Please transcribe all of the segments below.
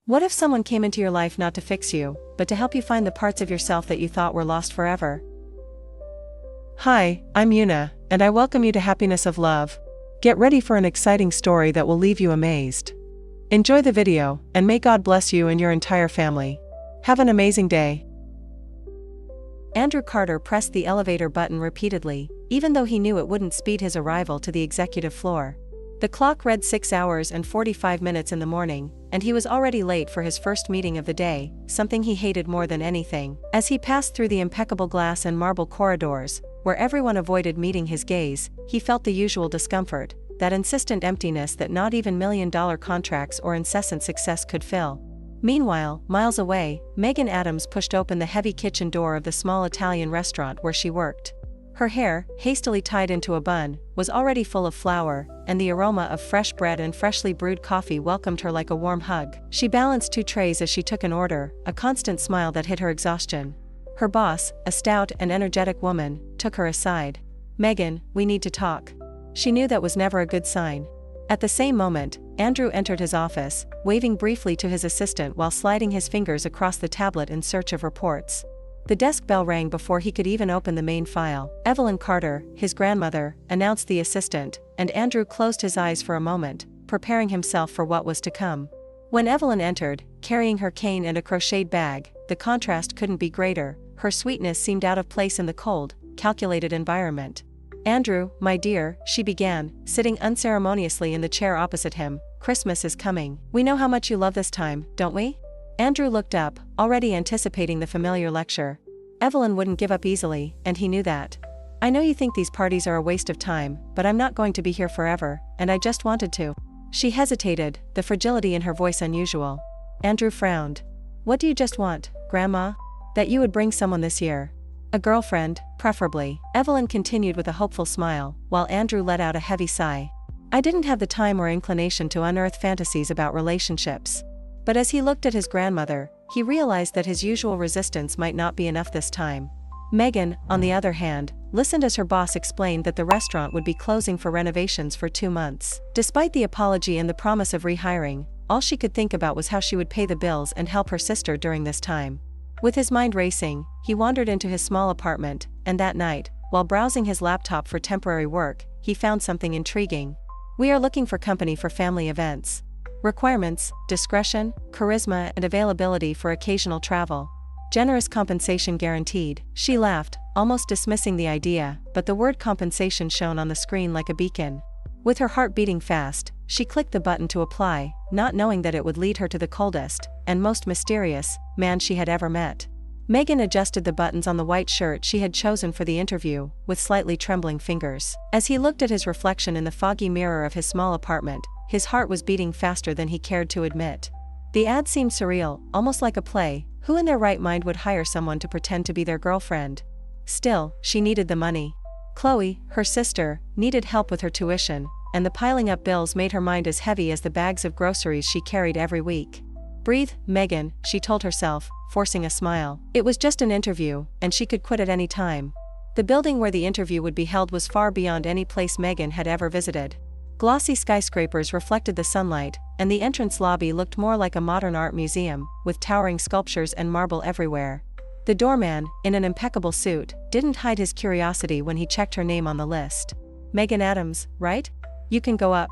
What if someone came into your life not to fix you, but to help you find the parts of yourself that you thought were lost forever? Hi, I'm Yuna, and I welcome you to Happiness of Love. Get ready for an exciting story that will leave you amazed. Enjoy the video, and may God bless you and your entire family. Have an amazing day. Andrew Carter pressed the elevator button repeatedly, even though he knew it wouldn't speed his arrival to the executive floor. The clock read 6 hours and 45 minutes in the morning, and he was already late for his first meeting of the day, something he hated more than anything. As he passed through the impeccable glass and marble corridors, where everyone avoided meeting his gaze, he felt the usual discomfort, that insistent emptiness that not even million-dollar contracts or incessant success could fill. Meanwhile, miles away, Megan Adams pushed open the heavy kitchen door of the small Italian restaurant where she worked. Her hair, hastily tied into a bun, was already full of flour, and the aroma of fresh bread and freshly brewed coffee welcomed her like a warm hug. She balanced 2 trays as she took an order, a constant smile that hid her exhaustion. Her boss, a stout and energetic woman, took her aside. "Megan, we need to talk." She knew that was never a good sign. At the same moment, Andrew entered his office, waving briefly to his assistant while sliding his fingers across the tablet in search of reports. The desk bell rang before he could even open the main file. "Evelyn Carter, his grandmother," announced the assistant, and Andrew closed his eyes for a moment, preparing himself for what was to come. When Evelyn entered, carrying her cane and a crocheted bag, the contrast couldn't be greater. Her sweetness seemed out of place in the cold, calculated environment. "Andrew, my dear," she began, sitting unceremoniously in the chair opposite him, "Christmas is coming. We know how much you love this time, don't we?" Andrew looked up, already anticipating the familiar lecture. Evelyn wouldn't give up easily, and he knew that. "I know you think these parties are a waste of time, but I'm not going to be here forever, and I just wanted to." She hesitated, the fragility in her voice unusual. Andrew frowned. "What do you just want, Grandma?" "That you would bring someone this year. A girlfriend, preferably," Evelyn continued with a hopeful smile, while Andrew let out a heavy sigh. "I didn't have the time or inclination to unearth fantasies about relationships." But as he looked at his grandmother, he realized that his usual resistance might not be enough this time. Megan, on the other hand, listened as her boss explained that the restaurant would be closing for renovations for 2 months. Despite the apology and the promise of rehiring, all she could think about was how she would pay the bills and help her sister during this time. With his mind racing, he wandered into his small apartment, and that night, while browsing his laptop for temporary work, he found something intriguing. "We are looking for company for family events. Requirements: discretion, charisma, and availability for occasional travel. Generous compensation guaranteed." She laughed, almost dismissing the idea, but the word compensation shone on the screen like a beacon. With her heart beating fast, she clicked the button to apply, not knowing that it would lead her to the coldest, and most mysterious, man she had ever met. Megan adjusted the buttons on the white shirt she had chosen for the interview, with slightly trembling fingers. As he looked at his reflection in the foggy mirror of his small apartment, his heart was beating faster than he cared to admit. The ad seemed surreal, almost like a play. Who in their right mind would hire someone to pretend to be their girlfriend? Still, she needed the money. Chloe, her sister, needed help with her tuition, and the piling up bills made her mind as heavy as the bags of groceries she carried every week. "Breathe, Megan," she told herself, forcing a smile. It was just an interview, and she could quit at any time. The building where the interview would be held was far beyond any place Megan had ever visited. Glossy skyscrapers reflected the sunlight, and the entrance lobby looked more like a modern art museum, with towering sculptures and marble everywhere. The doorman, in an impeccable suit, didn't hide his curiosity when he checked her name on the list. "Megan Adams, right? You can go up."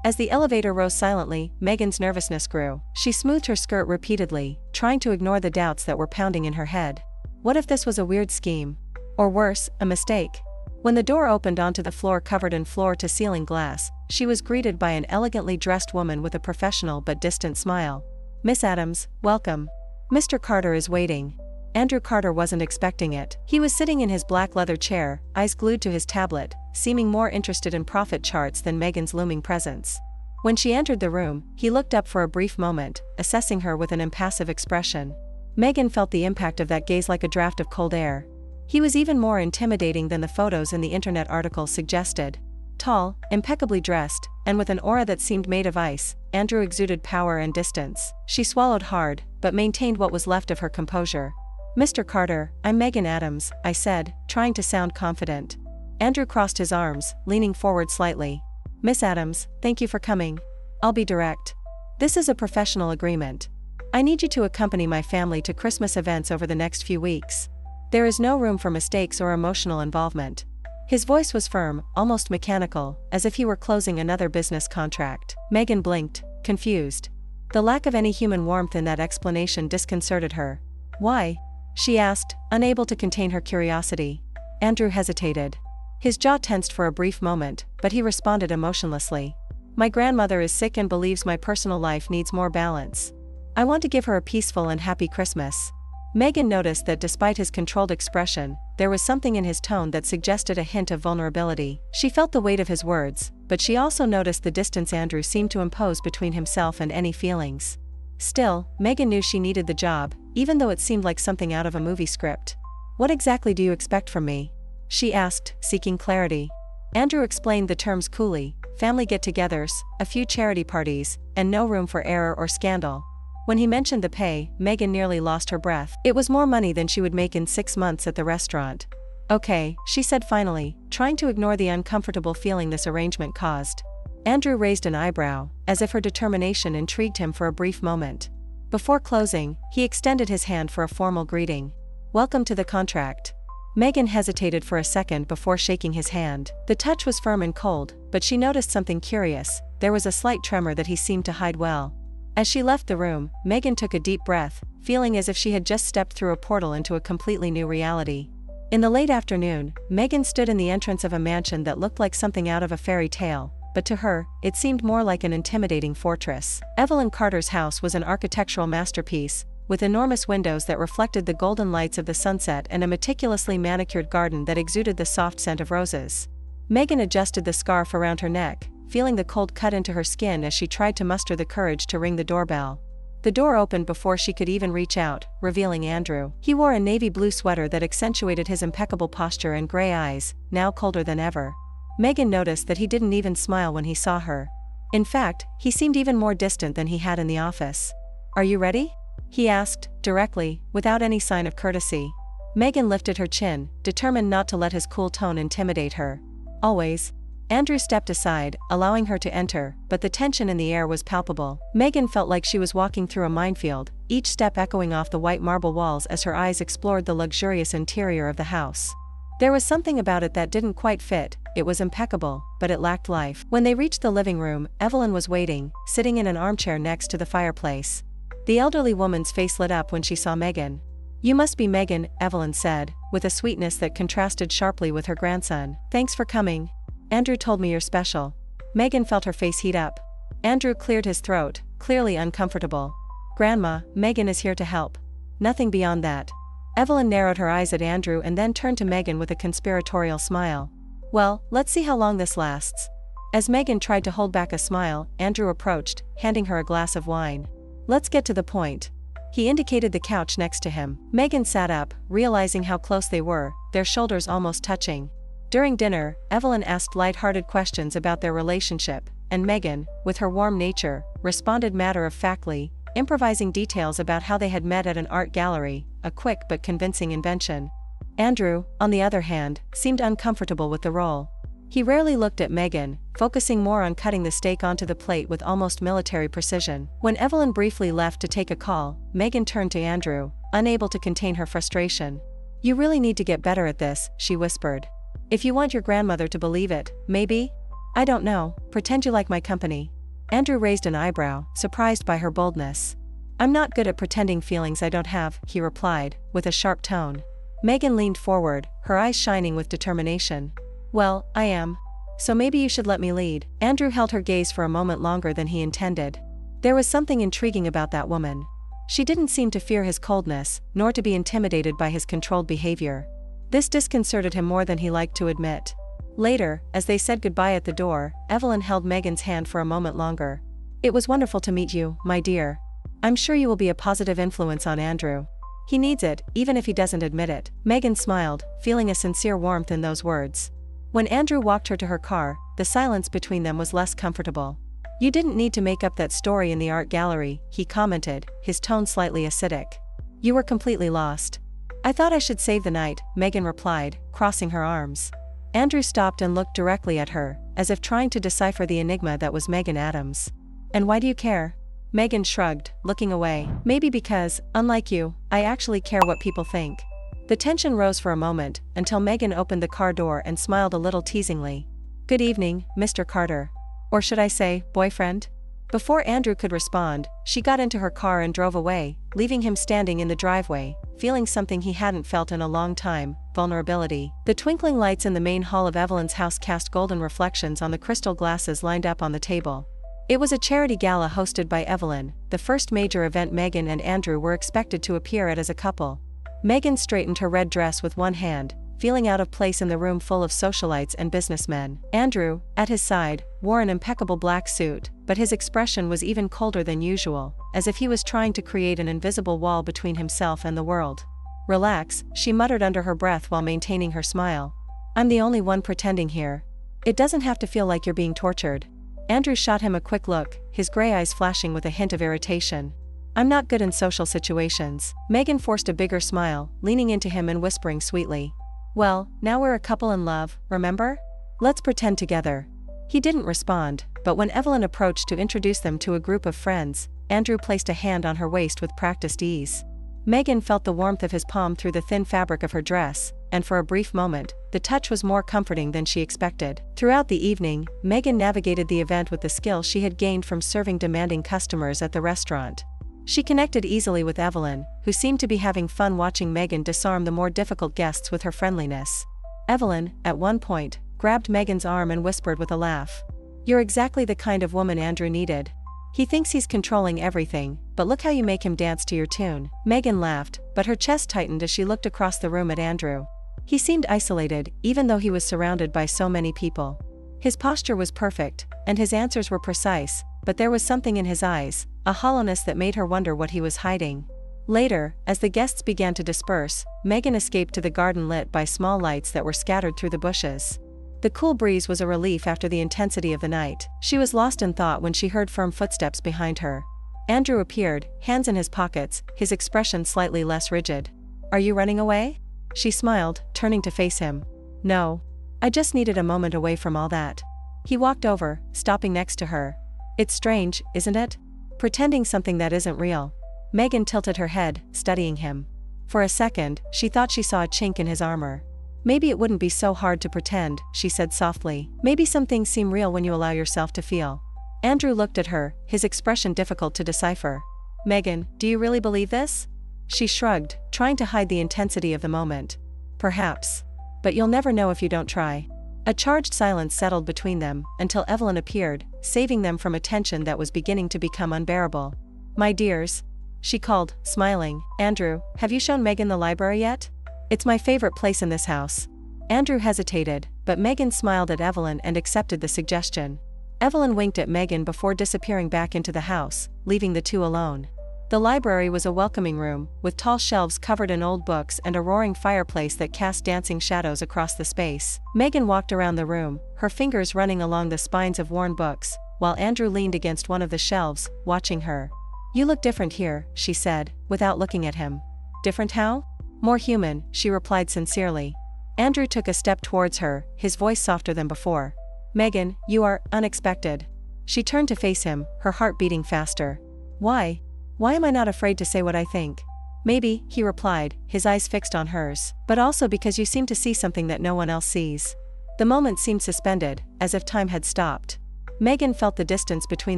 As the elevator rose silently, Megan's nervousness grew. She smoothed her skirt repeatedly, trying to ignore the doubts that were pounding in her head. What if this was a weird scheme? Or worse, a mistake? When the door opened onto the floor covered in floor-to-ceiling glass, she was greeted by an elegantly dressed woman with a professional but distant smile. "Miss Adams, welcome. Mr. Carter is waiting." Andrew Carter wasn't expecting it. He was sitting in his black leather chair, eyes glued to his tablet, seeming more interested in profit charts than Megan's looming presence. When she entered the room, he looked up for a brief moment, assessing her with an impassive expression. Megan felt the impact of that gaze like a draft of cold air. He was even more intimidating than the photos in the internet article suggested. Tall, impeccably dressed, and with an aura that seemed made of ice, Andrew exuded power and distance. She swallowed hard, but maintained what was left of her composure. "Mr. Carter, I'm Megan Adams," I said, trying to sound confident. Andrew crossed his arms, leaning forward slightly. "Miss Adams, thank you for coming. I'll be direct. This is a professional agreement. I need you to accompany my family to Christmas events over the next few weeks. There is no room for mistakes or emotional involvement. His voice was firm, almost mechanical, as if he were closing another business contract. Megan blinked, confused. The lack of any human warmth in that explanation disconcerted her. Why? She asked, unable to contain her curiosity. Andrew hesitated. His jaw tensed for a brief moment, but he responded emotionlessly. My grandmother is sick and believes my personal life needs more balance. I want to give her a peaceful and happy Christmas. Megan noticed that despite his controlled expression, there was something in his tone that suggested a hint of vulnerability. She felt the weight of his words, but she also noticed the distance Andrew seemed to impose between himself and any feelings. Still, Megan knew she needed the job, even though it seemed like something out of a movie script. What exactly do you expect from me? She asked, seeking clarity. Andrew explained the terms coolly: family get-togethers, a few charity parties, and no room for error or scandal. When he mentioned the pay, Megan nearly lost her breath. It was more money than she would make in 6 months at the restaurant. Okay, she said finally, trying to ignore the uncomfortable feeling this arrangement caused. Andrew raised an eyebrow, as if her determination intrigued him for a brief moment. Before closing, he extended his hand for a formal greeting. Welcome to the contract. Megan hesitated for a second before shaking his hand. The touch was firm and cold, but she noticed something curious. There was a slight tremor that he seemed to hide well. As she left the room, Megan took a deep breath, feeling as if she had just stepped through a portal into a completely new reality. In the late afternoon, Megan stood in the entrance of a mansion that looked like something out of a fairy tale, but to her, it seemed more like an intimidating fortress. Evelyn Carter's house was an architectural masterpiece, with enormous windows that reflected the golden lights of the sunset and a meticulously manicured garden that exuded the soft scent of roses. Megan adjusted the scarf around her neck, feeling the cold cut into her skin as she tried to muster the courage to ring the doorbell. The door opened before she could even reach out, revealing Andrew. He wore a navy blue sweater that accentuated his impeccable posture and gray eyes, now colder than ever. Megan noticed that he didn't even smile when he saw her. In fact, he seemed even more distant than he had in the office. Are you ready? He asked, directly, without any sign of courtesy. Megan lifted her chin, determined not to let his cool tone intimidate her. Always. Andrew stepped aside, allowing her to enter, but the tension in the air was palpable. Megan felt like she was walking through a minefield, each step echoing off the white marble walls as her eyes explored the luxurious interior of the house. There was something about it that didn't quite fit. It was impeccable, but it lacked life. When they reached the living room, Evelyn was waiting, sitting in an armchair next to the fireplace. The elderly woman's face lit up when she saw Megan. You must be Megan, Evelyn said, with a sweetness that contrasted sharply with her grandson. Thanks for coming. Andrew told me you're special. Megan felt her face heat up. Andrew cleared his throat, clearly uncomfortable. Grandma, Megan is here to help. Nothing beyond that. Evelyn narrowed her eyes at Andrew and then turned to Megan with a conspiratorial smile. Well, let's see how long this lasts. As Megan tried to hold back a smile, Andrew approached, handing her a glass of wine. Let's get to the point. He indicated the couch next to him. Megan sat up, realizing how close they were, their shoulders almost touching. During dinner, Evelyn asked light-hearted questions about their relationship, and Megan, with her warm nature, responded matter-of-factly, improvising details about how they had met at an art gallery, a quick but convincing invention. Andrew, on the other hand, seemed uncomfortable with the role. He rarely looked at Megan, focusing more on cutting the steak onto the plate with almost military precision. When Evelyn briefly left to take a call, Megan turned to Andrew, unable to contain her frustration. You really need to get better at this, she whispered. If you want your grandmother to believe it, maybe? I don't know, pretend you like my company. Andrew raised an eyebrow, surprised by her boldness. I'm not good at pretending feelings I don't have, he replied, with a sharp tone. Megan leaned forward, her eyes shining with determination. Well, I am. So maybe you should let me lead. Andrew held her gaze for a moment longer than he intended. There was something intriguing about that woman. She didn't seem to fear his coldness, nor to be intimidated by his controlled behavior. This disconcerted him more than he liked to admit. Later, as they said goodbye at the door, Evelyn held Megan's hand for a moment longer. It was wonderful to meet you, my dear. I'm sure you will be a positive influence on Andrew. He needs it, even if he doesn't admit it. Megan smiled, feeling a sincere warmth in those words. When Andrew walked her to her car, the silence between them was less comfortable. You didn't need to make up that story in the art gallery, he commented, his tone slightly acidic. You were completely lost. I thought I should save the night, Megan replied, crossing her arms. Andrew stopped and looked directly at her, as if trying to decipher the enigma that was Megan Adams. And why do you care? Megan shrugged, looking away. Maybe because, unlike you, I actually care what people think. The tension rose for a moment, until Megan opened the car door and smiled a little teasingly. Good evening, Mr. Carter. Or should I say, boyfriend? Before Andrew could respond, she got into her car and drove away, leaving him standing in the driveway, feeling something he hadn't felt in a long time: vulnerability. The twinkling lights in the main hall of Evelyn's house cast golden reflections on the crystal glasses lined up on the table. It was a charity gala hosted by Evelyn, the first major event Megan and Andrew were expected to appear at as a couple. Megan straightened her red dress with one hand, feeling out of place in the room full of socialites and businessmen. Andrew, at his side, wore an impeccable black suit, but his expression was even colder than usual, as if he was trying to create an invisible wall between himself and the world. Relax, she muttered under her breath while maintaining her smile. I'm the only one pretending here. It doesn't have to feel like you're being tortured. Andrew shot him a quick look, his gray eyes flashing with a hint of irritation. I'm not good in social situations. Megan forced a bigger smile, leaning into him and whispering sweetly. Well, now we're a couple in love, remember? Let's pretend together. He didn't respond, but when Evelyn approached to introduce them to a group of friends, Andrew placed a hand on her waist with practiced ease. Megan felt the warmth of his palm through the thin fabric of her dress, and for a brief moment, the touch was more comforting than she expected. Throughout the evening, Megan navigated the event with the skill she had gained from serving demanding customers at the restaurant. She connected easily with Evelyn, who seemed to be having fun watching Megan disarm the more difficult guests with her friendliness. Evelyn, at one point, grabbed Megan's arm and whispered with a laugh. You're exactly the kind of woman Andrew needed. He thinks he's controlling everything, but look how you make him dance to your tune. Megan laughed, but her chest tightened as she looked across the room at Andrew. He seemed isolated, even though he was surrounded by so many people. His posture was perfect, and his answers were precise, but there was something in his eyes, a hollowness that made her wonder what he was hiding. Later, as the guests began to disperse, Megan escaped to the garden lit by small lights that were scattered through the bushes. The cool breeze was a relief after the intensity of the night. She was lost in thought when she heard firm footsteps behind her. Andrew appeared, hands in his pockets, his expression slightly less rigid. Are you running away? She smiled, turning to face him. No. I just needed a moment away from all that. He walked over, stopping next to her. It's strange, isn't it? Pretending something that isn't real. Megan tilted her head, studying him. For a second, she thought she saw a chink in his armor. Maybe it wouldn't be so hard to pretend, she said softly. Maybe some things seem real when you allow yourself to feel. Andrew looked at her, his expression difficult to decipher. Megan, do you really believe this? She shrugged, trying to hide the intensity of the moment. Perhaps. But you'll never know if you don't try. A charged silence settled between them, until Evelyn appeared, saving them from a tension that was beginning to become unbearable. My dears, she called, smiling. Andrew, have you shown Megan the library yet? It's my favorite place in this house. Andrew hesitated, but Megan smiled at Evelyn and accepted the suggestion. Evelyn winked at Megan before disappearing back into the house, leaving the two alone. The library was a welcoming room, with tall shelves covered in old books and a roaring fireplace that cast dancing shadows across the space. Megan walked around the room, her fingers running along the spines of worn books, while Andrew leaned against one of the shelves, watching her. You look different here, she said, without looking at him. Different how? More human, she replied sincerely. Andrew took a step towards her, his voice softer than before. Megan, you are unexpected. She turned to face him, her heart beating faster. Why? Why am I not afraid to say what I think? Maybe, he replied, his eyes fixed on hers, but also because you seem to see something that no one else sees. The moment seemed suspended, as if time had stopped. Megan felt the distance between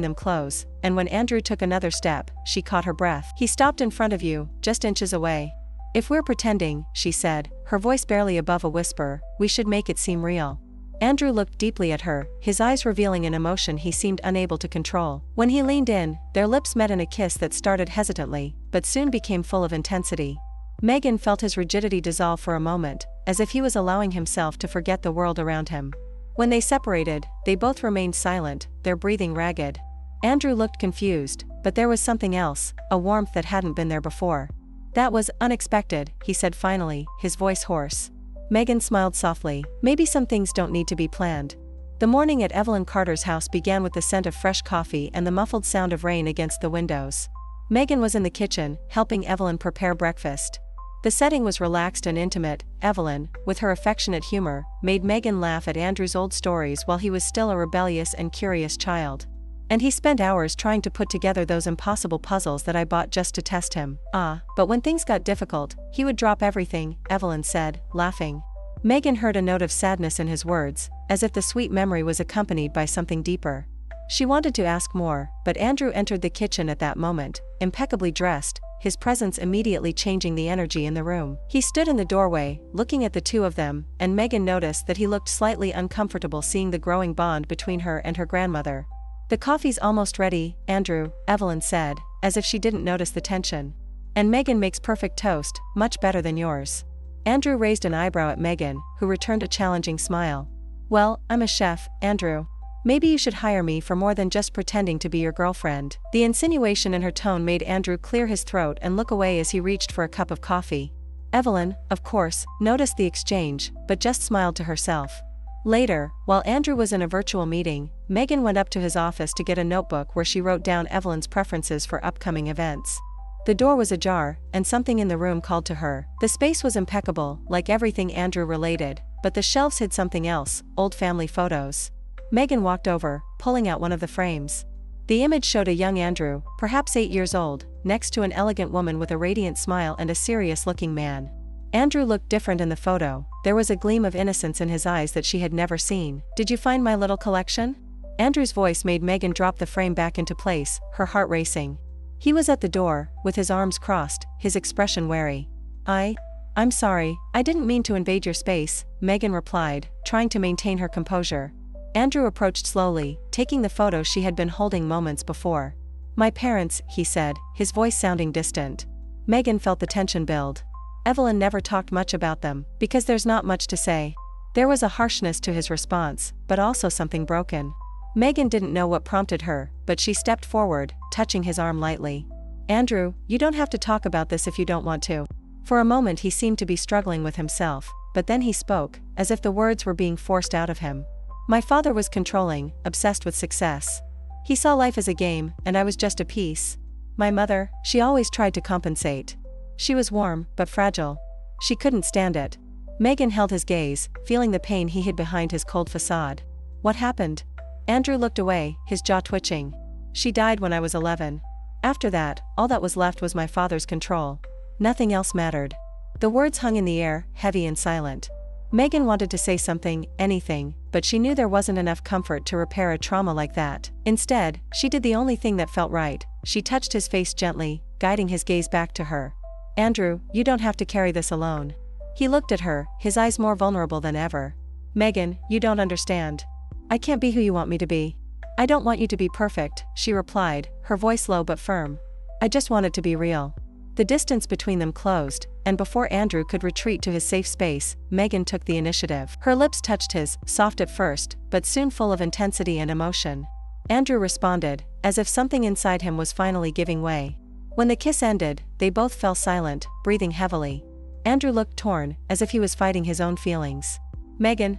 them close, and when Andrew took another step, she caught her breath. He stopped in front of you, just inches away. If we're pretending, she said, her voice barely above a whisper, we should make it seem real. Andrew looked deeply at her, his eyes revealing an emotion he seemed unable to control. When he leaned in, their lips met in a kiss that started hesitantly, but soon became full of intensity. Megan felt his rigidity dissolve for a moment, as if he was allowing himself to forget the world around him. When they separated, they both remained silent, their breathing ragged. Andrew looked confused, but there was something else, a warmth that hadn't been there before. That was unexpected, he said finally, his voice hoarse. Megan smiled softly. Maybe some things don't need to be planned. The morning at Evelyn Carter's house began with the scent of fresh coffee and the muffled sound of rain against the windows. Megan was in the kitchen, helping Evelyn prepare breakfast. The setting was relaxed and intimate. Evelyn, with her affectionate humor, made Megan laugh at Andrew's old stories while he was still a rebellious and curious child. And he spent hours trying to put together those impossible puzzles that I bought just to test him. But when things got difficult, he would drop everything," Evelyn said, laughing. Megan heard a note of sadness in his words, as if the sweet memory was accompanied by something deeper. She wanted to ask more, but Andrew entered the kitchen at that moment, impeccably dressed, his presence immediately changing the energy in the room. He stood in the doorway, looking at the two of them, and Megan noticed that he looked slightly uncomfortable seeing the growing bond between her and her grandmother. "The coffee's almost ready, Andrew," Evelyn said, as if she didn't notice the tension. "And Megan makes perfect toast, much better than yours." Andrew raised an eyebrow at Megan, who returned a challenging smile. "Well, I'm a chef, Andrew. Maybe you should hire me for more than just pretending to be your girlfriend." The insinuation in her tone made Andrew clear his throat and look away as he reached for a cup of coffee. Evelyn, of course, noticed the exchange, but just smiled to herself. Later, while Andrew was in a virtual meeting, Megan went up to his office to get a notebook where she wrote down Evelyn's preferences for upcoming events. The door was ajar, and something in the room called to her. The space was impeccable, like everything Andrew related, but the shelves hid something else, old family photos. Megan walked over, pulling out one of the frames. The image showed a young Andrew, perhaps 8 years old, next to an elegant woman with a radiant smile and a serious-looking man. Andrew looked different in the photo, there was a gleam of innocence in his eyes that she had never seen. "Did you find my little collection?" Andrew's voice made Megan drop the frame back into place, her heart racing. He was at the door, with his arms crossed, his expression wary. I'm sorry, I didn't mean to invade your space," Megan replied, trying to maintain her composure. Andrew approached slowly, taking the photo she had been holding moments before. "My parents," he said, his voice sounding distant. Megan felt the tension build. Evelyn never talked much about them, because there's not much to say. There was a harshness to his response, but also something broken. Megan didn't know what prompted her, but she stepped forward, touching his arm lightly. "Andrew, you don't have to talk about this if you don't want to." For a moment he seemed to be struggling with himself, but then he spoke, as if the words were being forced out of him. "My father was controlling, obsessed with success. He saw life as a game, and I was just a piece. My mother, she always tried to compensate. She was warm, but fragile. She couldn't stand it." Megan held his gaze, feeling the pain he hid behind his cold facade. "What happened?" Andrew looked away, his jaw twitching. "She died when I was 11. After that, all that was left was my father's control. Nothing else mattered." The words hung in the air, heavy and silent. Megan wanted to say something, anything, but she knew there wasn't enough comfort to repair a trauma like that. Instead, she did the only thing that felt right. She touched his face gently, guiding his gaze back to her. "Andrew, you don't have to carry this alone." He looked at her, his eyes more vulnerable than ever. "Megan, you don't understand. I can't be who you want me to be." "I don't want you to be perfect," she replied, her voice low but firm. "I just want it to be real." The distance between them closed, and before Andrew could retreat to his safe space, Megan took the initiative. Her lips touched his, soft at first, but soon full of intensity and emotion. Andrew responded, as if something inside him was finally giving way. When the kiss ended, they both fell silent, breathing heavily. Andrew looked torn, as if he was fighting his own feelings. "Megan,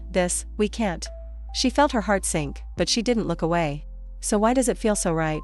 we can't." She felt her heart sink, but she didn't look away. "So why does it feel so right?"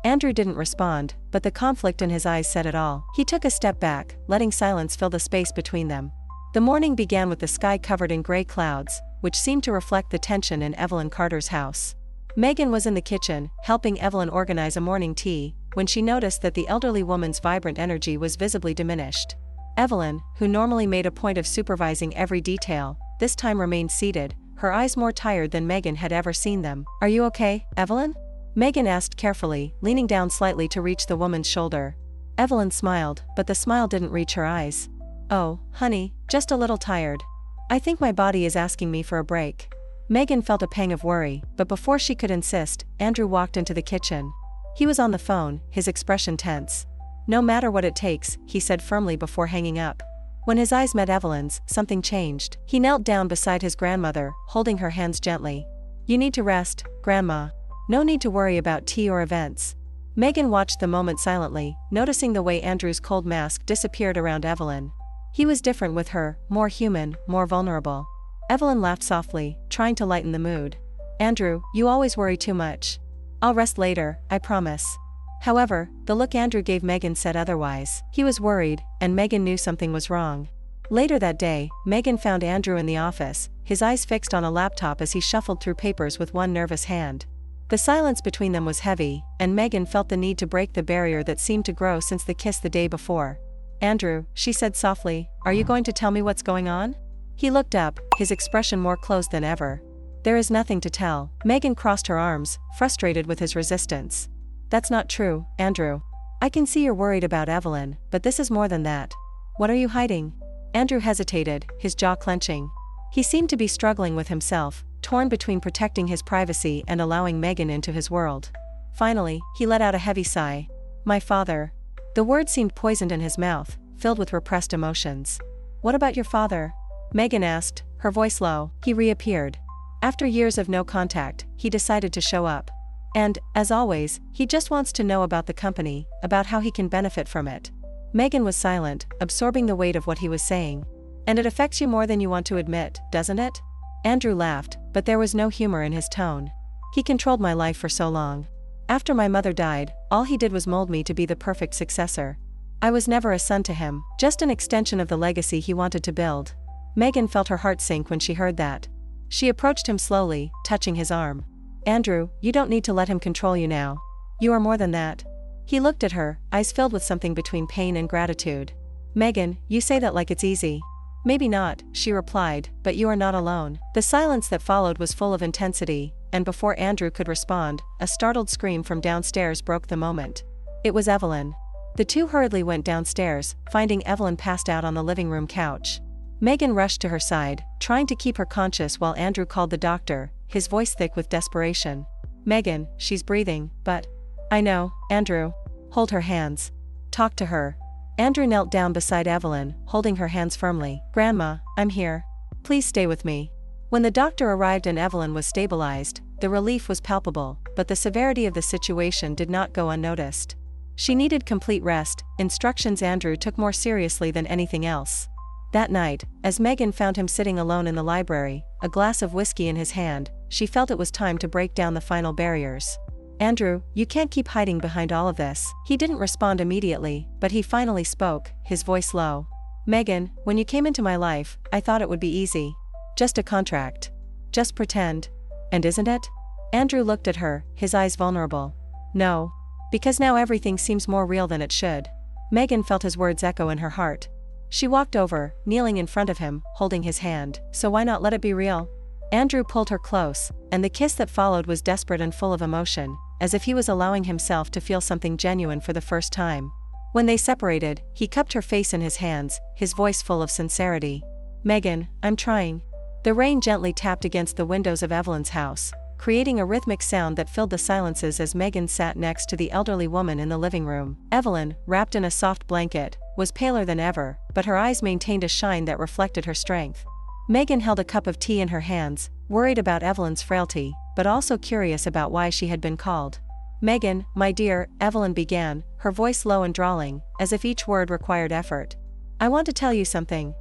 Andrew didn't respond, but the conflict in his eyes said it all. He took a step back, letting silence fill the space between them. The morning began with the sky covered in gray clouds, which seemed to reflect the tension in Evelyn Carter's house. Megan was in the kitchen, helping Evelyn organize a morning tea, when she noticed that the elderly woman's vibrant energy was visibly diminished. Evelyn, who normally made a point of supervising every detail, this time remained seated, her eyes more tired than Megan had ever seen them. "Are you okay, Evelyn?" Megan asked carefully, leaning down slightly to reach the woman's shoulder. Evelyn smiled, but the smile didn't reach her eyes. "Oh, honey, just a little tired. I think my body is asking me for a break." Megan felt a pang of worry, but before she could insist, Andrew walked into the kitchen. He was on the phone, his expression tense. "No matter what it takes," he said firmly before hanging up. When his eyes met Evelyn's, something changed. He knelt down beside his grandmother, holding her hands gently. "You need to rest, Grandma. No need to worry about tea or events." Megan watched the moment silently, noticing the way Andrew's cold mask disappeared around Evelyn. He was different with her, more human, more vulnerable. Evelyn laughed softly, trying to lighten the mood. "Andrew, you always worry too much. I'll rest later, I promise." However, the look Andrew gave Megan said otherwise. He was worried, and Megan knew something was wrong. Later that day, Megan found Andrew in the office, his eyes fixed on a laptop as he shuffled through papers with one nervous hand. The silence between them was heavy, and Megan felt the need to break the barrier that seemed to grow since the kiss the day before. "Andrew," she said softly, "are you going to tell me what's going on?" He looked up, his expression more closed than ever. "There is nothing to tell." Megan crossed her arms, frustrated with his resistance. "That's not true, Andrew. I can see you're worried about Evelyn, but this is more than that. What are you hiding?" Andrew hesitated, his jaw clenching. He seemed to be struggling with himself, torn between protecting his privacy and allowing Megan into his world. Finally, he let out a heavy sigh. "My father." The word seemed poisoned in his mouth, filled with repressed emotions. "What about your father?" Megan asked, her voice low. He reappeared. After years of no contact, he decided to show up. And, as always, he just wants to know about the company, about how he can benefit from it. Megan was silent, absorbing the weight of what he was saying. "And it affects you more than you want to admit, doesn't it?" Andrew laughed, but there was no humor in his tone. "He controlled my life for so long. After my mother died, all he did was mold me to be the perfect successor. I was never a son to him, just an extension of the legacy he wanted to build." Megan felt her heart sink when she heard that. She approached him slowly, touching his arm. "Andrew, you don't need to let him control you now. You are more than that." He looked at her, eyes filled with something between pain and gratitude. "Megan, you say that like it's easy." "Maybe not," she replied, "but you are not alone." The silence that followed was full of intensity, and before Andrew could respond, a startled scream from downstairs broke the moment. It was Evelyn. The two hurriedly went downstairs, finding Evelyn passed out on the living room couch. Megan rushed to her side, trying to keep her conscious while Andrew called the doctor, his voice thick with desperation. "Megan, she's breathing, but..." "I know, Andrew. Hold her hands. Talk to her." Andrew knelt down beside Evelyn, holding her hands firmly. "Grandma, I'm here. Please stay with me." When the doctor arrived and Evelyn was stabilized, the relief was palpable, but the severity of the situation did not go unnoticed. She needed complete rest, instructions Andrew took more seriously than anything else. That night, as Megan found him sitting alone in the library, a glass of whiskey in his hand, she felt it was time to break down the final barriers. "Andrew, you can't keep hiding behind all of this." He didn't respond immediately, but he finally spoke, his voice low. "Megan, when you came into my life, I thought it would be easy. Just a contract. Just pretend. And isn't it?" Andrew looked at her, his eyes vulnerable. "No. Because now everything seems more real than it should." Megan felt his words echo in her heart. She walked over, kneeling in front of him, holding his hand. "So why not let it be real?" Andrew pulled her close, and the kiss that followed was desperate and full of emotion, as if he was allowing himself to feel something genuine for the first time. When they separated, he cupped her face in his hands, his voice full of sincerity. "Megan, I'm trying." The rain gently tapped against the windows of Evelyn's house, creating a rhythmic sound that filled the silences as Megan sat next to the elderly woman in the living room. Evelyn, wrapped in a soft blanket, was paler than ever, but her eyes maintained a shine that reflected her strength. Megan held a cup of tea in her hands, worried about Evelyn's frailty, but also curious about why she had been called. "Megan, my dear," Evelyn began, her voice low and drawling, as if each word required effort. "I want to tell you something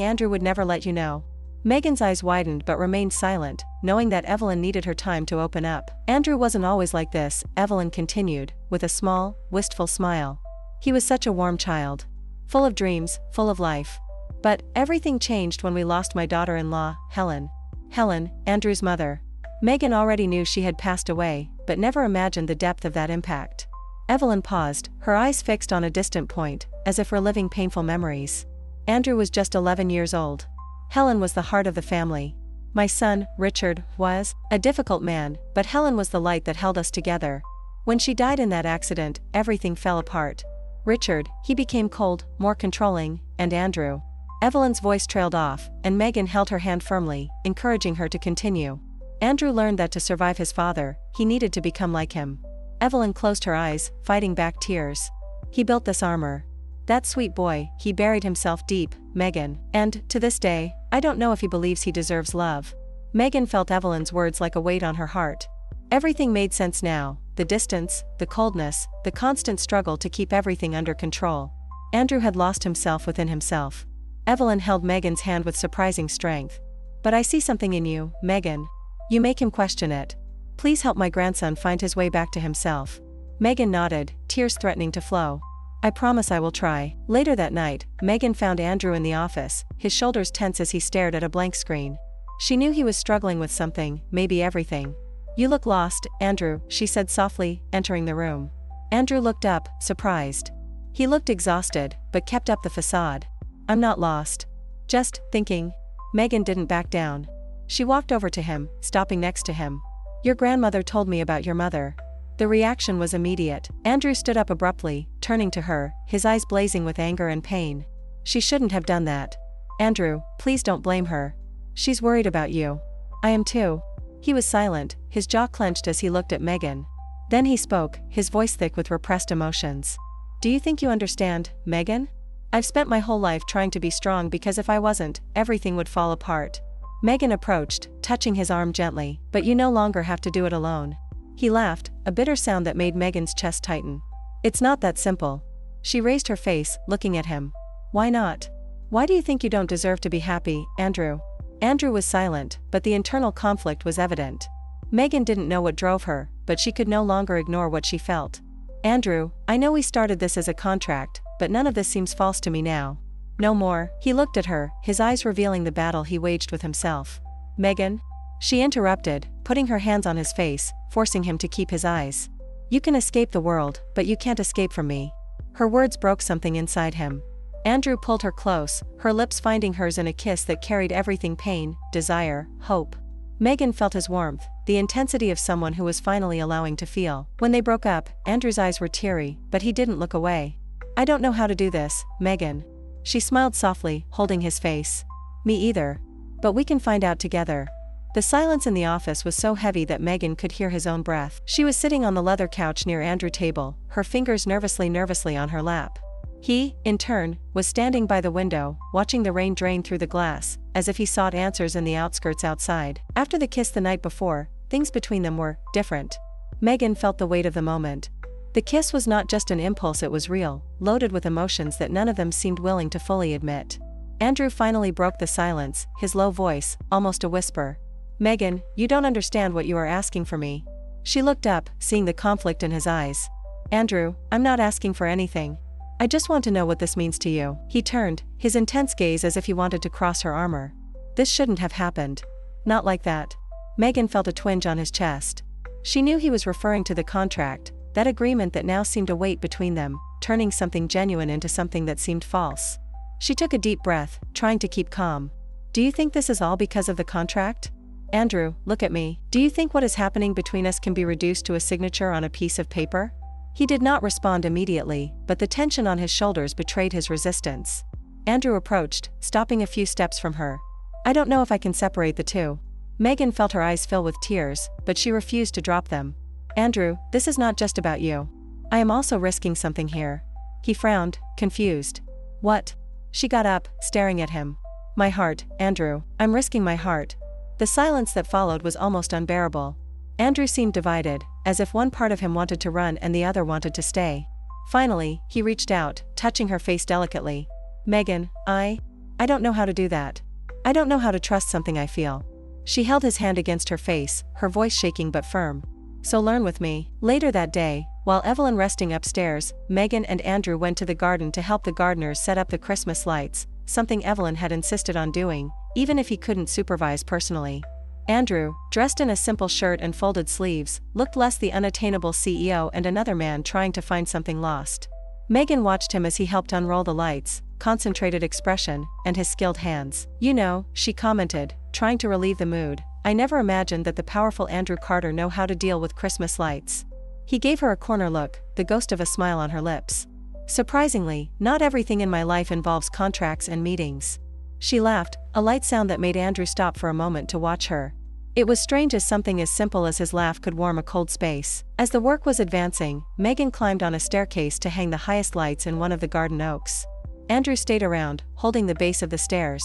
Andrew would never let you know." Megan's eyes widened but remained silent, knowing that Evelyn needed her time to open up. "Andrew wasn't always like this," Evelyn continued, with a small, wistful smile. "He was such a warm child. Full of dreams, full of life. But everything changed when we lost my daughter-in-law, Helen." Helen, Andrew's mother. Megan already knew she had passed away, but never imagined the depth of that impact. Evelyn paused, her eyes fixed on a distant point, as if reliving painful memories. "Andrew was just 11 years old. Helen was the heart of the family. My son, Richard, was a difficult man, but Helen was the light that held us together. When she died in that accident, everything fell apart. Richard, he became cold, more controlling, and Andrew..." Evelyn's voice trailed off, and Megan held her hand firmly, encouraging her to continue. "Andrew learned that to survive his father, he needed to become like him." Evelyn closed her eyes, fighting back tears. "He built this armor. That sweet boy, he buried himself deep, Megan. And, to this day, I don't know if he believes he deserves love." Megan felt Evelyn's words like a weight on her heart. Everything made sense now, the distance, the coldness, the constant struggle to keep everything under control. Andrew had lost himself within himself. Evelyn held Megan's hand with surprising strength. "But I see something in you, Megan. You make him question it. Please help my grandson find his way back to himself." Megan nodded, tears threatening to flow. "I promise I will try." Later that night, Megan found Andrew in the office, his shoulders tense as he stared at a blank screen. She knew he was struggling with something, maybe everything. You look lost, Andrew, she said softly, entering the room. Andrew looked up, surprised. He looked exhausted, but kept up the facade. I'm not lost. Just thinking. Megan didn't back down. She walked over to him, stopping next to him. Your grandmother told me about your mother. The reaction was immediate. Andrew stood up abruptly, turning to her, his eyes blazing with anger and pain. She shouldn't have done that. Andrew, please don't blame her. She's worried about you. I am too. He was silent, his jaw clenched as he looked at Megan. Then he spoke, his voice thick with repressed emotions. Do you think you understand, Megan? I've spent my whole life trying to be strong because if I wasn't, everything would fall apart. Megan approached, touching his arm gently, but you no longer have to do it alone. He laughed, a bitter sound that made Megan's chest tighten. It's not that simple. She raised her face, looking at him. Why not? Why do you think you don't deserve to be happy, Andrew? Andrew was silent, but the internal conflict was evident. Megan didn't know what drove her, but she could no longer ignore what she felt. Andrew, I know we started this as a contract, but none of this seems false to me now. No more. He looked at her, his eyes revealing the battle he waged with himself. Megan? She interrupted, putting her hands on his face, forcing him to keep his eyes. You can escape the world, but you can't escape from me. Her words broke something inside him. Andrew pulled her close, her lips finding hers in a kiss that carried everything: pain, desire, hope. Megan felt his warmth, the intensity of someone who was finally allowing to feel. When they broke up, Andrew's eyes were teary, but he didn't look away. I don't know how to do this, Megan. She smiled softly, holding his face. Me either. But we can find out together. The silence in the office was so heavy that Megan could hear his own breath. She was sitting on the leather couch near Andrew's table, her fingers nervously on her lap. He, in turn, was standing by the window, watching the rain drain through the glass, as if he sought answers in the outskirts outside. After the kiss the night before, things between them were different. Megan felt the weight of the moment. The kiss was not just an impulse, it was real, loaded with emotions that none of them seemed willing to fully admit. Andrew finally broke the silence, his low voice, almost a whisper. Megan, you don't understand what you are asking for me. She looked up, seeing the conflict in his eyes. Andrew, I'm not asking for anything. I just want to know what this means to you. He turned, his intense gaze as if he wanted to cross her armor. This shouldn't have happened. Not like that. Megan felt a twinge on his chest. She knew he was referring to the contract, that agreement that now seemed a weight between them, turning something genuine into something that seemed false. She took a deep breath, trying to keep calm. Do you think this is all because of the contract? Andrew, look at me. Do you think what is happening between us can be reduced to a signature on a piece of paper? He did not respond immediately, but the tension on his shoulders betrayed his resistance. Andrew approached, stopping a few steps from her. I don't know if I can separate the two. Megan felt her eyes fill with tears, but she refused to drop them. Andrew, this is not just about you. I am also risking something here. He frowned, confused. What? She got up, staring at him. My heart, Andrew, I'm risking my heart. The silence that followed was almost unbearable. Andrew seemed divided, as if one part of him wanted to run and the other wanted to stay. Finally, he reached out, touching her face delicately. Megan, I don't know how to do that. I don't know how to trust something I feel. She held his hand against her face, her voice shaking but firm. So learn with me. Later that day, while Evelyn resting upstairs, Megan and Andrew went to the garden to help the gardeners set up the Christmas lights, something Evelyn had insisted on doing, even if he couldn't supervise personally. Andrew, dressed in a simple shirt and folded sleeves, looked less the unattainable CEO and another man trying to find something lost. Megan watched him as he helped unroll the lights, concentrated expression, and his skilled hands. You know, she commented, trying to relieve the mood, I never imagined that the powerful Andrew Carter know how to deal with Christmas lights. He gave her a corner look, the ghost of a smile on her lips. Surprisingly, not everything in my life involves contracts and meetings. She laughed, a light sound that made Andrew stop for a moment to watch her. It was strange as something as simple as his laugh could warm a cold space. As the work was advancing, Megan climbed on a staircase to hang the highest lights in one of the garden oaks. Andrew stayed around, holding the base of the stairs.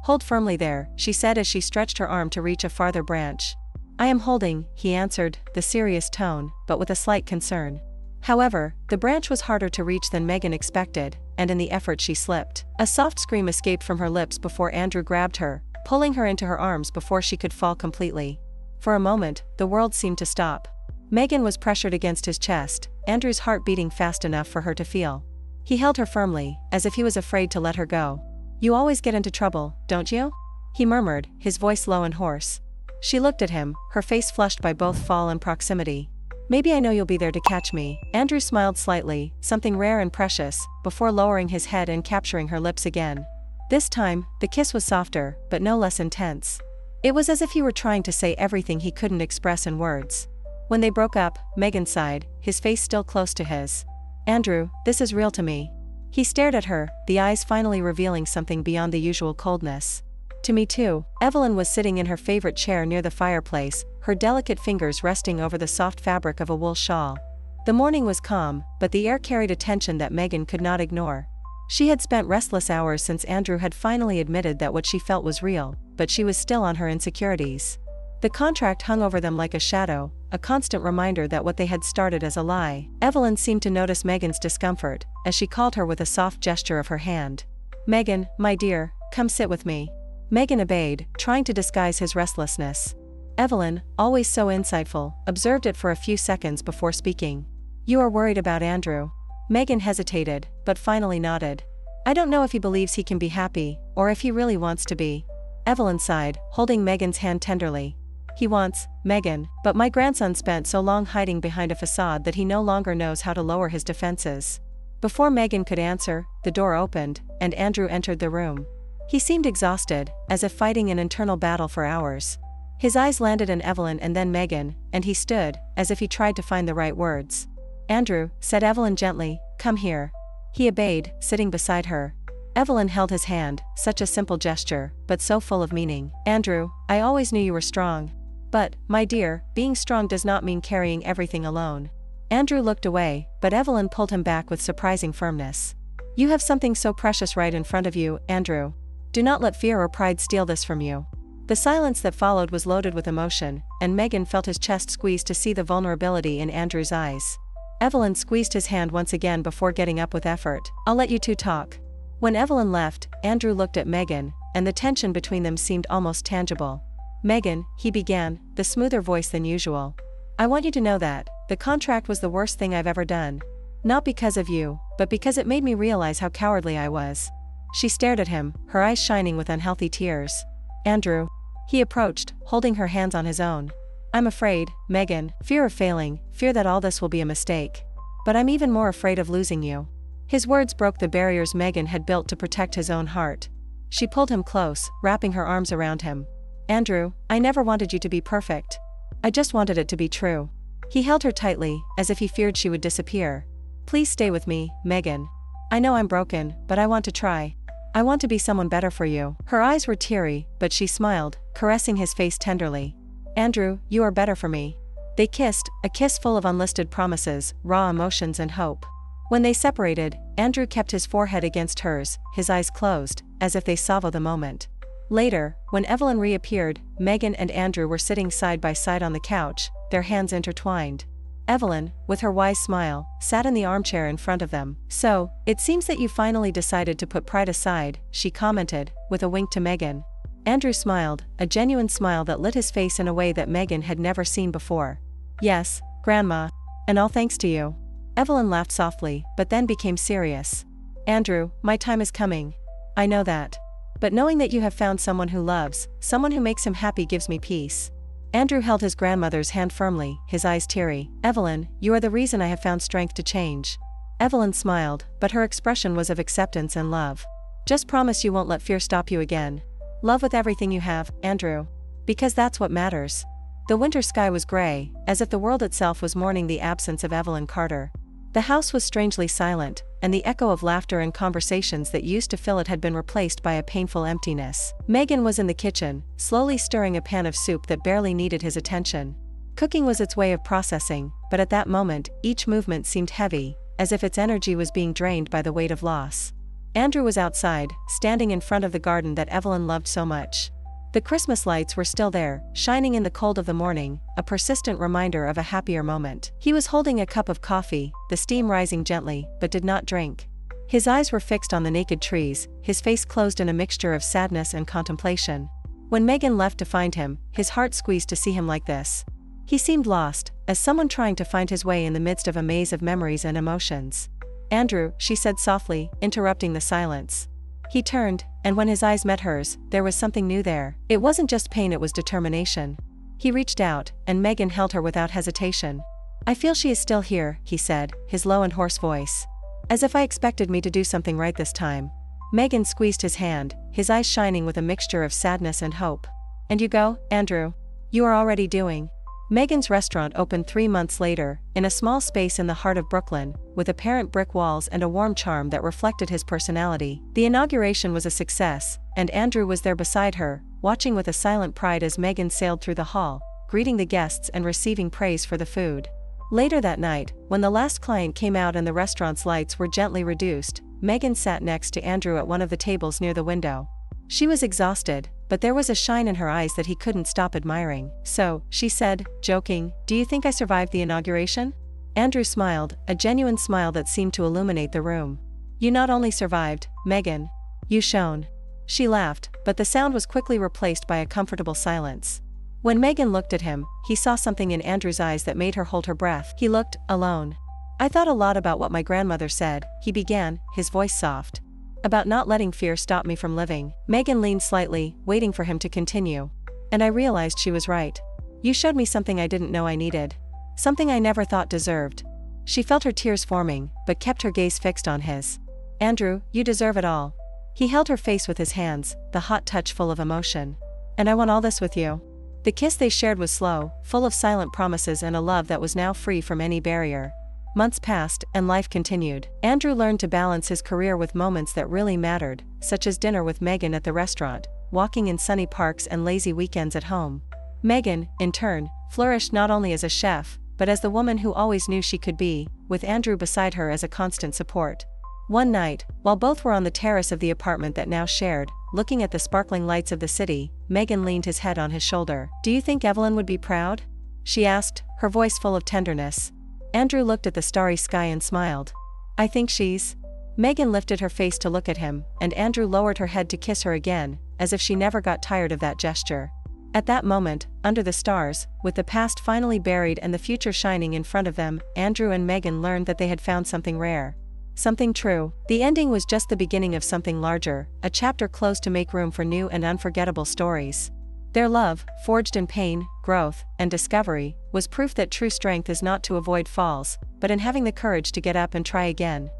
Hold firmly there, she said as she stretched her arm to reach a farther branch. I am holding, he answered, the serious tone, but with a slight concern. However, the branch was harder to reach than Megan expected, and in the effort she slipped. A soft scream escaped from her lips before Andrew grabbed her, pulling her into her arms before she could fall completely. For a moment, the world seemed to stop. Megan was pressured against his chest, Andrew's heart beating fast enough for her to feel. He held her firmly, as if he was afraid to let her go. You always get into trouble, don't you? He murmured, his voice low and hoarse. She looked at him, her face flushed by both fall and proximity. Maybe I know you'll be there to catch me. Andrew smiled slightly, something rare and precious, before lowering his head and capturing her lips again. This time, the kiss was softer, but no less intense. It was as if he were trying to say everything he couldn't express in words. When they broke up, Megan sighed, his face still close to his. Andrew, this is real to me. He stared at her, the eyes finally revealing something beyond the usual coldness. To me too. Evelyn was sitting in her favorite chair near the fireplace, her delicate fingers resting over the soft fabric of a wool shawl. The morning was calm, but the air carried a tension that Megan could not ignore. She had spent restless hours since Andrew had finally admitted that what she felt was real, but she was still on her insecurities. The contract hung over them like a shadow, a constant reminder that what they had started as a lie. Evelyn seemed to notice Megan's discomfort, as she called her with a soft gesture of her hand. Megan, my dear, come sit with me. Megan obeyed, trying to disguise his restlessness. Evelyn, always so insightful, observed it for a few seconds before speaking. You are worried about Andrew. Megan hesitated, but finally nodded. I don't know if he believes he can be happy, or if he really wants to be. Evelyn sighed, holding Megan's hand tenderly. He wants, Megan, but my grandson spent so long hiding behind a facade that he no longer knows how to lower his defenses. Before Megan could answer, the door opened, and Andrew entered the room. He seemed exhausted, as if fighting an internal battle for hours. His eyes landed on Evelyn and then Megan, and he stood, as if he tried to find the right words. Andrew, said Evelyn gently, come here. He obeyed, sitting beside her. Evelyn held his hand, such a simple gesture, but so full of meaning. Andrew, I always knew you were strong. But, my dear, being strong does not mean carrying everything alone. Andrew looked away, but Evelyn pulled him back with surprising firmness. You have something so precious right in front of you, Andrew. Do not let fear or pride steal this from you. The silence that followed was loaded with emotion, and Megan felt his chest squeeze to see the vulnerability in Andrew's eyes. Evelyn squeezed his hand once again before getting up with effort. I'll let you two talk. When Evelyn left, Andrew looked at Megan, and the tension between them seemed almost tangible. Megan, he began, the smoother voice than usual. I want you to know that the contract was the worst thing I've ever done. Not because of you, but because it made me realize how cowardly I was. She stared at him, her eyes shining with unhealthy tears. Andrew. He approached, holding her hands on his own. I'm afraid, Megan, fear of failing, fear that all this will be a mistake. But I'm even more afraid of losing you. His words broke the barriers Megan had built to protect his own heart. She pulled him close, wrapping her arms around him. Andrew, I never wanted you to be perfect. I just wanted it to be true. He held her tightly, as if he feared she would disappear. Please stay with me, Megan. I know I'm broken, but I want to try. I want to be someone better for you. Her eyes were teary, but she smiled, caressing his face tenderly. Andrew, you are better for me. They kissed, a kiss full of unlisted promises, raw emotions and hope. When they separated, Andrew kept his forehead against hers, his eyes closed, as if they savored the moment. Later, when Evelyn reappeared, Megan and Andrew were sitting side by side on the couch, their hands intertwined. Evelyn, with her wise smile, sat in the armchair in front of them. So, it seems that you finally decided to put pride aside, she commented, with a wink to Megan. Andrew smiled, a genuine smile that lit his face in a way that Megan had never seen before. Yes, Grandma. And all thanks to you. Evelyn laughed softly, but then became serious. Andrew, my time is coming. I know that. But knowing that you have found someone who loves, someone who makes him happy gives me peace. Andrew held his grandmother's hand firmly, his eyes teary. Evelyn, you are the reason I have found strength to change. Evelyn smiled, but her expression was of acceptance and love. Just promise you won't let fear stop you again. Love with everything you have, Andrew. Because that's what matters. The winter sky was gray, as if the world itself was mourning the absence of Evelyn Carter. The house was strangely silent, and the echo of laughter and conversations that used to fill it had been replaced by a painful emptiness. Megan was in the kitchen, slowly stirring a pan of soup that barely needed his attention. Cooking was its way of processing, but at that moment, each movement seemed heavy, as if its energy was being drained by the weight of loss. Andrew was outside, standing in front of the garden that Evelyn loved so much. The Christmas lights were still there, shining in the cold of the morning, a persistent reminder of a happier moment. He was holding a cup of coffee, the steam rising gently, but did not drink. His eyes were fixed on the naked trees, his face closed in a mixture of sadness and contemplation. When Megan left to find him, his heart squeezed to see him like this. He seemed lost, as someone trying to find his way in the midst of a maze of memories and emotions. Andrew, she said softly, interrupting the silence. He turned, and when his eyes met hers, there was something new there. It wasn't just pain, it was determination. He reached out, and Megan held her without hesitation. "I feel she is still here," he said, his low and hoarse voice. "As if I expected me to do something right this time." Megan squeezed his hand, his eyes shining with a mixture of sadness and hope. "And you go, Andrew? You are already doing?" Megan's restaurant opened 3 months later, in a small space in the heart of Brooklyn, with apparent brick walls and a warm charm that reflected his personality. The inauguration was a success, and Andrew was there beside her, watching with a silent pride as Megan sailed through the hall, greeting the guests and receiving praise for the food. Later that night, when the last client came out and the restaurant's lights were gently reduced, Megan sat next to Andrew at one of the tables near the window. She was exhausted, but there was a shine in her eyes that he couldn't stop admiring. "So," she said, joking, "do you think I survived the inauguration?" Andrew smiled, a genuine smile that seemed to illuminate the room. "You not only survived, Megan. You shone." She laughed, but the sound was quickly replaced by a comfortable silence. When Megan looked at him, he saw something in Andrew's eyes that made her hold her breath. He looked alone. "I thought a lot about what my grandmother said," he began, his voice soft. "About not letting fear stop me from living." Megan leaned slightly, waiting for him to continue. "And I realized she was right. You showed me something I didn't know I needed. Something I never thought deserved." She felt her tears forming, but kept her gaze fixed on his. "Andrew, you deserve it all." He held her face with his hands, the hot touch full of emotion. "And I want all this with you." The kiss they shared was slow, full of silent promises and a love that was now free from any barrier. Months passed, and life continued. Andrew learned to balance his career with moments that really mattered, such as dinner with Megan at the restaurant, walking in sunny parks and lazy weekends at home. Megan, in turn, flourished not only as a chef, but as the woman who always knew she could be, with Andrew beside her as a constant support. One night, while both were on the terrace of the apartment that now shared, looking at the sparkling lights of the city, Megan leaned his head on his shoulder. "Do you think Evelyn would be proud?" she asked, her voice full of tenderness. Andrew looked at the starry sky and smiled. "I think she's..." Megan lifted her face to look at him, and Andrew lowered her head to kiss her again, as if she never got tired of that gesture. At that moment, under the stars, with the past finally buried and the future shining in front of them, Andrew and Megan learned that they had found something rare. Something true. The ending was just the beginning of something larger, a chapter closed to make room for new and unforgettable stories. Their love, forged in pain, growth, and discovery, was proof that true strength is not to avoid falls, but in having the courage to get up and try again.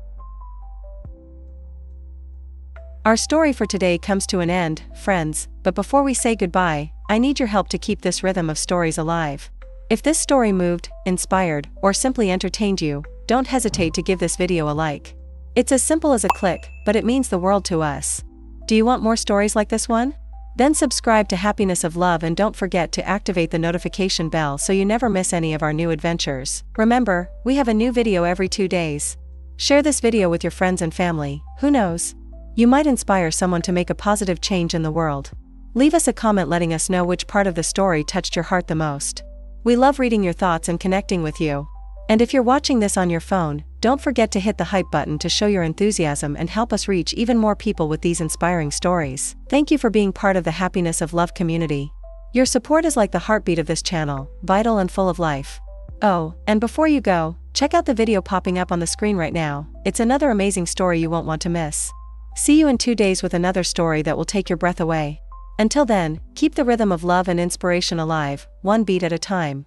Our story for today comes to an end, friends, but before we say goodbye, I need your help to keep this rhythm of stories alive. If this story moved, inspired, or simply entertained you, don't hesitate to give this video a like. It's as simple as a click, but it means the world to us. Do you want more stories like this one? Then subscribe to Happiness of Love and don't forget to activate the notification bell so you never miss any of our new adventures. Remember, we have a new video every 2 days. Share this video with your friends and family, who knows? You might inspire someone to make a positive change in the world. Leave us a comment letting us know which part of the story touched your heart the most. We love reading your thoughts and connecting with you. And if you're watching this on your phone, don't forget to hit the hype button to show your enthusiasm and help us reach even more people with these inspiring stories. Thank you for being part of the Happiness of Love community. Your support is like the heartbeat of this channel, vital and full of life. Oh, and before you go, check out the video popping up on the screen right now. It's another amazing story you won't want to miss. See you in 2 days with another story that will take your breath away. Until then, keep the rhythm of love and inspiration alive, one beat at a time.